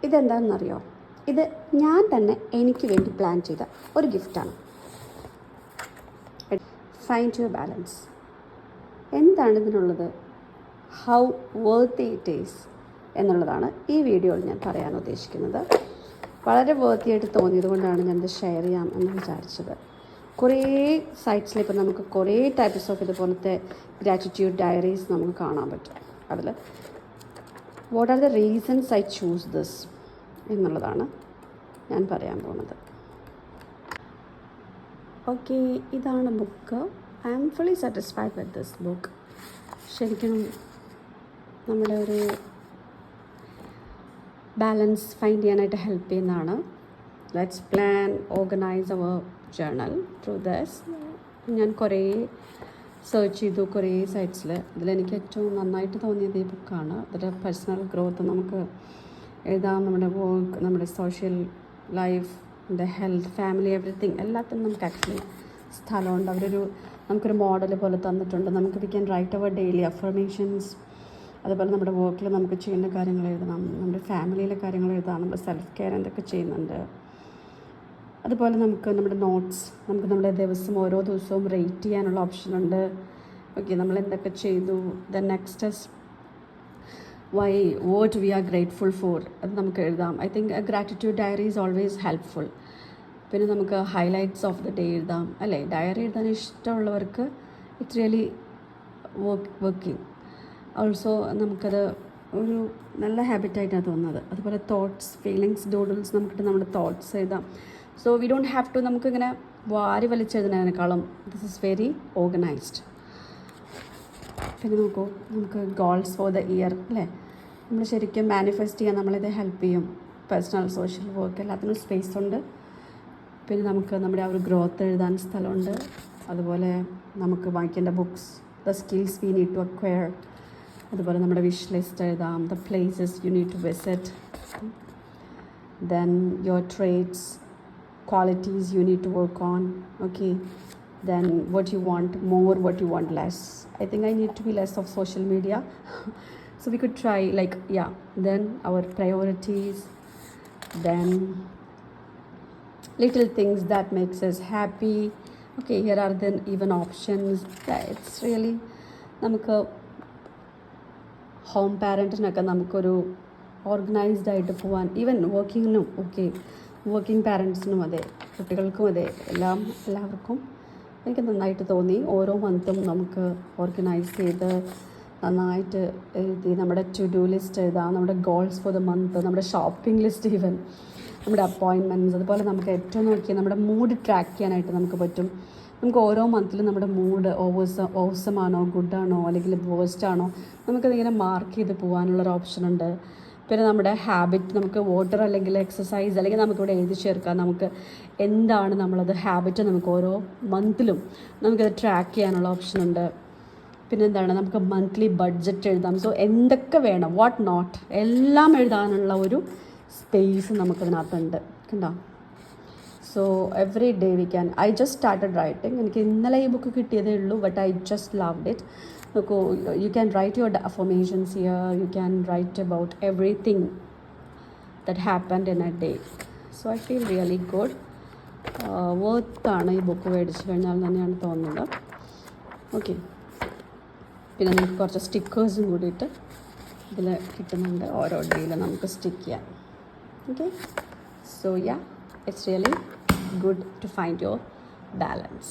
ഇതെന്താണെന്നറിയോ? ഇത് ഞാൻ തന്നെ എനിക്ക് വേണ്ടി പ്ലാൻ ചെയ്ത ഒരു ഗിഫ്റ്റാണ്. Find your balance. എന്താണ് ഇതിനുള്ളത്? ഹൗ വർത്തി ഇറ്റ് ഈസ് എന്നുള്ളതാണ് ഈ വീഡിയോയിൽ ഞാൻ പറയാൻ ഉദ്ദേശിക്കുന്നത്. വളരെ വർത്തിയായിട്ട് തോന്നിയത് കൊണ്ടാണ് ഞാനിത് ഷെയർ ചെയ്യാം എന്ന് വിചാരിച്ചത്. കുറേ സൈറ്റ്സിൽ ഇപ്പോൾ നമുക്ക് കുറേ ടൈപ്സ് ഓഫ് ഇതുപോലത്തെ ഗ്രാറ്റിറ്റ്യൂഡ് ഡയറീസ് നമുക്ക് കാണാൻ പറ്റും. അതിൽ what are the reasons I choose this എന്നുള്ളതാണ് ഞാൻ പറയാൻ പോകുന്നത്. ഓക്കെ, ഇതാണ് book. I am fully satisfied with this book. ശരിക്കും നമ്മുടെ ഒരു ബാലൻസ് ഫൈൻഡ് ചെയ്യാനായിട്ട് ഹെൽപ്പ് ചെയ്യുന്നതാണ്. Let's plan, organise our journal through this. ഞാൻ കുറേ സെർച്ച് ചെയ്തു കുറേ സൈറ്റ്സിൽ. ഇതിലെനിക്ക് ഏറ്റവും നന്നായിട്ട് തോന്നിയത് ഈ ബുക്കാണ്. അതിൽ പേഴ്സണൽ ഗ്രോത്ത് നമുക്ക് എഴുതാം, നമ്മുടെ വർക്ക്, നമ്മുടെ സോഷ്യൽ ലൈഫ്, നമ്മുടെ ഹെൽത്ത്, ഫാമിലി, എവറിത്തിങ് എല്ലാത്തിനും നമുക്ക് ആക്ച്വലി സ്ഥലമുണ്ട്. നമുക്കൊരു മോഡൽ പോലെ തന്നിട്ടുണ്ട്. നമുക്ക് we can write our daily affirmations. അതുപോലെ നമ്മുടെ വർക്കിൽ നമുക്ക് ചെയ്യേണ്ട കാര്യങ്ങൾ എഴുതണം, നമ്മുടെ ഫാമിലിയിലെ കാര്യങ്ങൾ എഴുതാം, നമ്മുടെ സെൽഫ് കെയർ എന്തൊക്കെ ചെയ്യുന്നുണ്ട്. അതുപോലെ നമുക്ക് നമ്മുടെ നോട്ട്സ്, നമുക്ക് നമ്മുടെ ദിവസം ഓരോ ദിവസവും റേറ്റ് ചെയ്യാനുള്ള ഓപ്ഷനുണ്ട്. ഓക്കെ, നമ്മൾ എന്തൊക്കെ ചെയ്തു, the next is why what we are grateful for, അത് നമുക്ക് എഴുതാം. I think gratitude diary is always helpful. പിന്നെ നമുക്ക് ഹൈലൈറ്റ്സ് ഓഫ് ദ ഡേ എഴുതാം, അല്ലേ? ഡയറി എഴുതാൻ ഇഷ്ടമുള്ളവർക്ക് ഇറ്റ്സ് റിയലി വർക്കിംഗ്. ഓൾസോ നമുക്കത് ഒരു നല്ല ഹാബിറ്റായിട്ടാണ് തോന്നുന്നത്. അതുപോലെ തോട്ട്സ്, ഫീലിങ്സ്, ഡൂഡിൽസ്, നമുക്കിട്ട് നമ്മുടെ തോട്ട്സ് എഴുതാം. So we don't have to നമുക്കിങ്ങനെ വാരി വലിച്ചെഴുതുന്നതിനേക്കാളും ദിസ് ഇസ് വെരി ഓർഗനൈസ്ഡ്. പിന്നെ നോക്കൂ, നമുക്ക് ഗോൾസ് ഫോർ ദ ഇയർ, അല്ലേ? നമ്മൾ ശരിക്കും മാനിഫെസ്റ്റ് ചെയ്യാൻ നമ്മളിത് ഹെൽപ്പ് ചെയ്യും. പേഴ്സണൽ, സോഷ്യൽ വർക്ക് എല്ലാത്തിനും സ്പേസ് ഉണ്ട്. പിന്നെ നമുക്ക് നമ്മുടെ ആ ഒരു ഗ്രോത്ത് എഴുതാൻ സ്ഥലമുണ്ട്. അതുപോലെ നമുക്ക് വായിക്കേണ്ട books, the skills we need to acquire. അതുപോലെ നമ്മുടെ വിഷ് ലിസ്റ്റ് എഴുതാം, the places you need to visit, then your traits, qualities you need to work on. Okay, then what you want more, what you want less. I think I need to be less of social media. So we could try like, yeah, then our priorities, then little things that makes us happy. Okay, here are then even options. Yeah, it's really നമുക്ക് home പാരൻറ്റിനൊക്കെ നമുക്കൊരു organised ആയിട്ട് പോകാൻ, even വർക്കിങ്ങിനും, okay, working പാരൻസിനും അതെ, കുട്ടികൾക്കും അതെ, എല്ലാവർക്കും എനിക്ക് നന്നായിട്ട് തോന്നി. ഓരോ മന്തും നമുക്ക് ഓർഗനൈസ് ചെയ്ത് നന്നായിട്ട് എഴുതി നമ്മുടെ ടു ഡു ലിസ്റ്റ് എഴുതാം, നമ്മുടെ ഗോൾസ് ഫോർ ദ മന്ത്, നമ്മുടെ ഷോപ്പിംഗ് ലിസ്റ്റ്, ഈവൻ നമ്മുടെ അപ്പോയിൻമെൻറ്റ്സ്. അതുപോലെ നമുക്ക് ഏറ്റവും നോക്കിയാൽ നമ്മുടെ മൂഡ് ട്രാക്ക് ചെയ്യാനായിട്ട് നമുക്ക് പറ്റും. നമുക്ക് ഓരോ മന്തിലും നമ്മുടെ മൂഡ് ഓസമാണോ, ഗുഡാണോ, അല്ലെങ്കിൽ വേസ്റ്റ് ആണോ, നമുക്കതിങ്ങനെ മാർക്ക് ചെയ്ത് പോകാനുള്ളൊരു ഓപ്ഷനുണ്ട്. പിന്നെ നമ്മുടെ ഹാബിറ്റ്, നമുക്ക് വാട്ടർ അല്ലെങ്കിൽ എക്സസൈസ് അല്ലെങ്കിൽ നമുക്കിവിടെ എഴുതി ചേർക്കാം. നമുക്ക് എന്താണ് നമ്മളത് ഹാബിറ്റ് നമുക്ക് ഓരോ മന്തിലും നമുക്കത് ട്രാക്ക് ചെയ്യാനുള്ള ഓപ്ഷനുണ്ട്. പിന്നെ എന്താണ്, നമുക്ക് മന്ത്ലി ബഡ്ജറ്റ് എഴുതാം. സോ എന്തൊക്കെ വേണം, വാട്ട് നോട്ട്, എല്ലാം എഴുതാനുള്ള ഒരു സ്പേസ് നമുക്കതിനകത്തുണ്ട്, കണ്ടോ? So every day we can, I just started writing. എനിക്ക് ഇന്നലെ ഈ ബുക്ക് കിട്ടിയതേ ഉള്ളൂ, but I just loved it. നോക്കൂ, you can write your affirmations here, you can write about everything that happened in a day. So I feel really good. വർത്താണ് ഈ book മേടിച്ച് കഴിഞ്ഞാൽ തന്നെയാണ് തോന്നുന്നത്. ഓക്കെ, പിന്നെ നമുക്ക് കുറച്ച് സ്റ്റിക്കേഴ്സും കൂടിയിട്ട് ഇതിൽ കിട്ടുന്നുണ്ട്. ഓരോ ഡേയിൽ നമുക്ക് സ്റ്റിക്ക് ചെയ്യാം. Okay, so yeah, it's really good to find your balance.